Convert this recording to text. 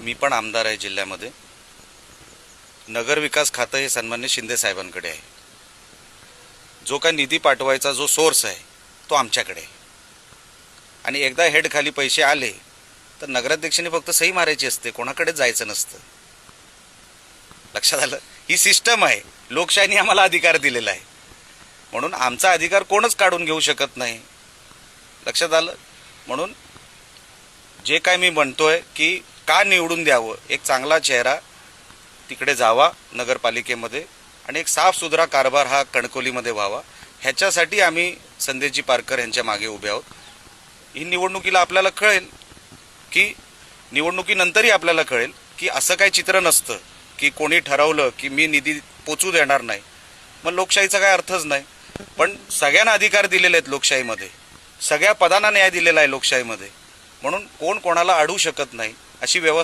मी पण आमदार आहे जिल्ह्यामध्ये. नगर विकास खातं हे सन्मान्य शिंदे साहेबांकडे आहे. जो काय निधी पाठवायचा जो सोर्स आहे तो आमच्याकडे आहे. आणि एकदा हेड खाली पैसे आले तर नगराध्यक्षांनी फक्त सही मारायची असते, कोणाकडेच जायचं नसतं. लक्षात आलं? ही सिस्टम आहे. लोकशाहीने आम्हाला अधिकार दिलेला आहे, म्हणून आमचा अधिकार कोणच काढून घेऊ शकत नाही. लक्षात आलं? म्हणून जे काय मी म्हणतोय की का निवडून द्यावं, एक चांगला चेहरा तिकडे जावा नगरपालिकेमध्ये आणि एक साफसुथरा कारभार हा कणकवलीमध्ये व्हावा, ह्याच्यासाठी आम्ही संदेशजी पारकर यांच्या मागे उभे आहोत. ही निवडणुकीला आपल्याला कळेल की निवडणुकीनंतरही आपल्याला कळेल की असं काही चित्र नसतं की कोणी ठरवलं की मी निधी पोचू देणार नाही, मग लोकशाहीचा काय अर्थच नाही. पण सगळ्यांना अधिकार दिलेले आहेत लोकशाहीमध्ये, सगळ्या पदांना न्याय दिलेला आहे लोकशाहीमध्ये, म्हणून कोण कोणाला अडवू शकत नाही अशी व्यवस्था